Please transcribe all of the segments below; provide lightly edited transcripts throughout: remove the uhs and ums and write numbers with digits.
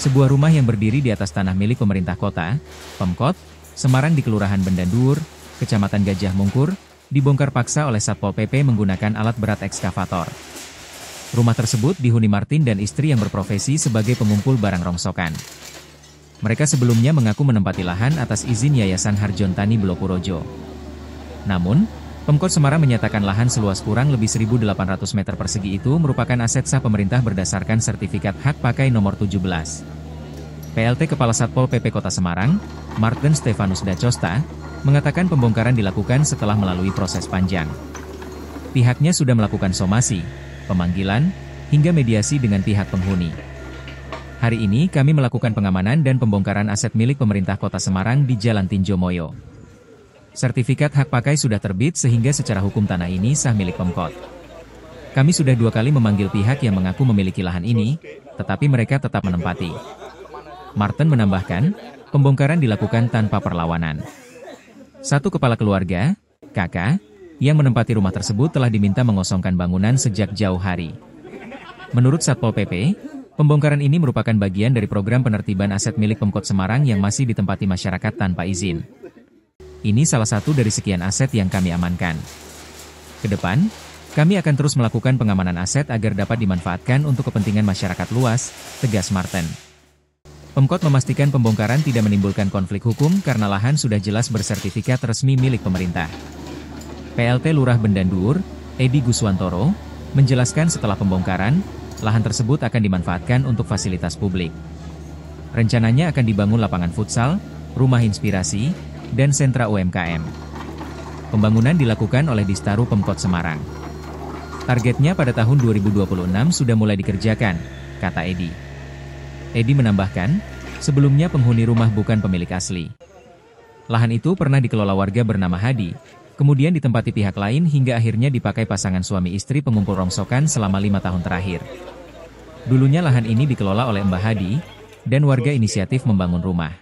Sebuah rumah yang berdiri di atas tanah milik pemerintah kota, Pemkot, Semarang di Kelurahan Bendandur, Kecamatan Gajah Mungkur, dibongkar paksa oleh Satpol PP menggunakan alat berat ekskavator. Rumah tersebut dihuni Martin dan istri yang berprofesi sebagai pengumpul barang rongsokan. Mereka sebelumnya mengaku menempati lahan atas izin Yayasan Harjontani Belopurojo. Namun, Pemkot Semarang menyatakan lahan seluas kurang lebih 1.800 meter persegi itu merupakan aset sah pemerintah berdasarkan sertifikat hak pakai nomor 17. PLT Kepala Satpol PP Kota Semarang, Martin Stefanus Dacosta, mengatakan pembongkaran dilakukan setelah melalui proses panjang. Pihaknya sudah melakukan somasi, pemanggilan, hingga mediasi dengan pihak penghuni. Hari ini kami melakukan pengamanan dan pembongkaran aset milik pemerintah Kota Semarang di Jalan Tinjomoyo. Sertifikat hak pakai sudah terbit sehingga secara hukum tanah ini sah milik Pemkot. Kami sudah 2 kali memanggil pihak yang mengaku memiliki lahan ini, tetapi mereka tetap menempati. Martin menambahkan, pembongkaran dilakukan tanpa perlawanan. Satu kepala keluarga, kakak, yang menempati rumah tersebut telah diminta mengosongkan bangunan sejak jauh hari. Menurut Satpol PP, pembongkaran ini merupakan bagian dari program penertiban aset milik Pemkot Semarang yang masih ditempati masyarakat tanpa izin. Ini salah satu dari sekian aset yang kami amankan. Kedepan, kami akan terus melakukan pengamanan aset agar dapat dimanfaatkan untuk kepentingan masyarakat luas, tegas Martin. Pemkot memastikan pembongkaran tidak menimbulkan konflik hukum karena lahan sudah jelas bersertifikat resmi milik pemerintah. PLT Lurah Bendandur, Edi Guswantoro, menjelaskan setelah pembongkaran, lahan tersebut akan dimanfaatkan untuk fasilitas publik. Rencananya akan dibangun lapangan futsal, rumah inspirasi, dan sentra UMKM. Pembangunan dilakukan oleh Distaru Pemkot Semarang. Targetnya pada tahun 2026 sudah mulai dikerjakan, kata Edi. Edi menambahkan, sebelumnya penghuni rumah bukan pemilik asli. Lahan itu pernah dikelola warga bernama Hadi, kemudian ditempati pihak lain hingga akhirnya dipakai pasangan suami istri pengumpul rongsokan selama 5 tahun terakhir. Dulunya lahan ini dikelola oleh Mbah Hadi, dan warga inisiatif membangun rumah.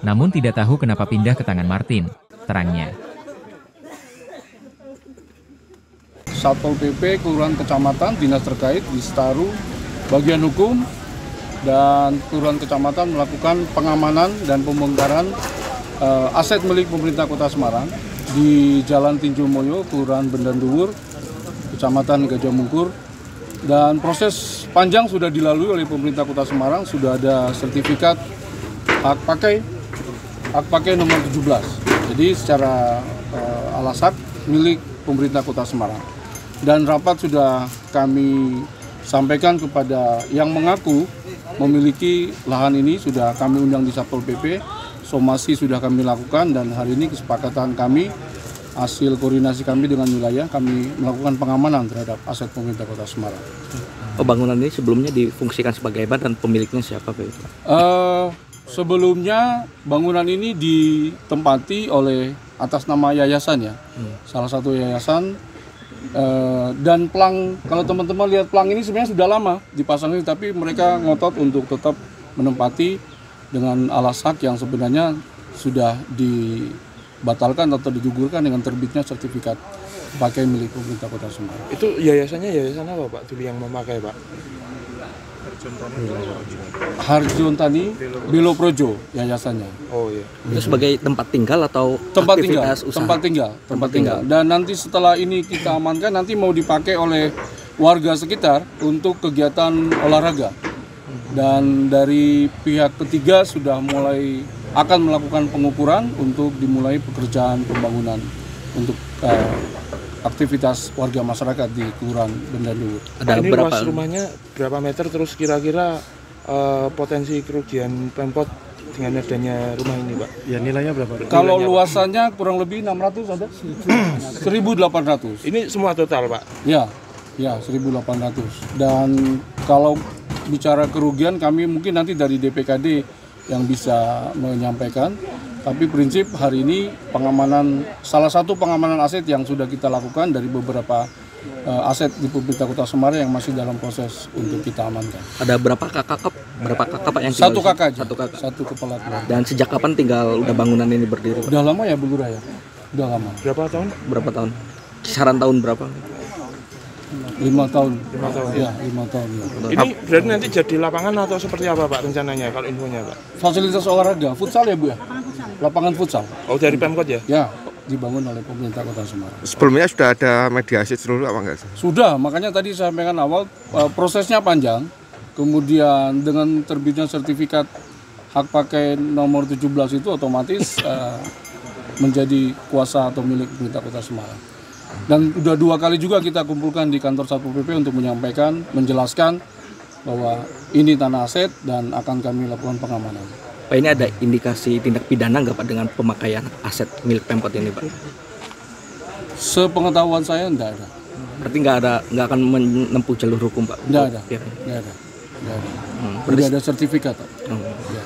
Namun tidak tahu kenapa pindah ke tangan Martin, terangnya. Satpol PP, Kelurahan Kecamatan, Dinas terkait, Distaru, bagian hukum, dan Kelurahan Kecamatan melakukan pengamanan dan pembongkaran aset milik pemerintah Kota Semarang di Jalan Tinjomoyo, Kelurahan Bendandur, Kecamatan Gajah Mungkur. Dan proses panjang sudah dilalui oleh pemerintah Kota Semarang, sudah ada sertifikat hak pakai nomor 17. Jadi secara alasan milik pemerintah Kota Semarang. Dan rapat sudah kami sampaikan kepada yang mengaku memiliki lahan ini, sudah kami undang di Satpol PP, somasi sudah kami lakukan, dan hari ini kesepakatan kami, hasil koordinasi kami dengan wilayah, kami melakukan pengamanan terhadap aset pemerintah Kota Semarang. Bangunan ini sebelumnya difungsikan sebagai apa dan pemiliknya siapa Pak? Sebelumnya bangunan ini ditempati oleh atas nama yayasan ya, salah satu yayasan. Dan pelang, kalau teman-teman lihat pelang ini sebenarnya sudah lama dipasang ini, tapi mereka ngotot untuk tetap menempati dengan alas hak yang sebenarnya sudah dibatalkan atau digugurkan dengan terbitnya sertifikat pakai milik pemerintah Kota Semarang. Itu yayasannya yayasan apa Pak? Dulu yang memakai Pak? Harjontani Belopurojo yayasannya. Oh iya. Itu sebagai tempat tinggal atau tempat aktivitas tinggal, usaha? Tempat tinggal. Dan nanti setelah ini kita amankan, nanti mau dipakai oleh warga sekitar untuk kegiatan olahraga. Dan dari pihak ketiga sudah mulai akan melakukan pengukuran untuk dimulai pekerjaan pembangunan untuk aktivitas warga masyarakat di Kelurahan Bendandur. Ada ini berapa? Luas rumahnya berapa meter, terus kira-kira potensi kerugian Pemkot dengan adanya rumah ini Pak? Ya nilainya berapa? Kalau luasannya kurang lebih 600 ada? 1.800. Ini semua total Pak? Ya 1.800. Dan kalau bicara kerugian, kami mungkin nanti dari DPKD yang bisa menyampaikan. Tapi prinsip hari ini pengamanan, salah satu pengamanan aset yang sudah kita lakukan dari beberapa aset di pemerintah Kota Semarang yang masih dalam proses untuk kita amankan. Ada berapa kakak Pak yang tinggal? Satu kakak aja. Satu kakak. Satu kepala keluarga. Dan sejak kapan tinggal udah bangunan ini berdiri Pak? Udah lama ya Bu Lurah ya? Udah lama. Berapa tahun? Berapa tahun? Kisaran tahun berapa? 5 tahun. 5 tahun. Ya, 5 tahun. Ya. Ini berarti nanti jadi lapangan atau seperti apa Pak rencananya kalau infonya Pak? Fasilitas olahraga, futsal ya Bu ya? Lapangan futsal. Oh dari Pemkot ya? Ya, dibangun oleh pemerintah Kota Semarang. Sebelumnya sudah ada mediasi seluruh apa enggak sih? Sudah, makanya tadi saya sampaikan awal prosesnya panjang. Kemudian dengan terbitnya sertifikat hak pakai nomor 17 itu otomatis menjadi kuasa atau milik pemerintah Kota Semarang. Dan udah 2 kali juga kita kumpulkan di kantor Satpol PP untuk menyampaikan, menjelaskan bahwa ini tanah aset dan akan kami lakukan pengamanan. Pak, ini ada indikasi tindak pidana nggak Pak dengan pemakaian aset milik Pemkot ini Pak? Sepengetahuan saya enggak ada. Berarti nggak akan menempuh jalur hukum Pak? Enggak ada. Ya. Enggak ada. Enggak ada. Udah ada sertifikat. Oh. Ya.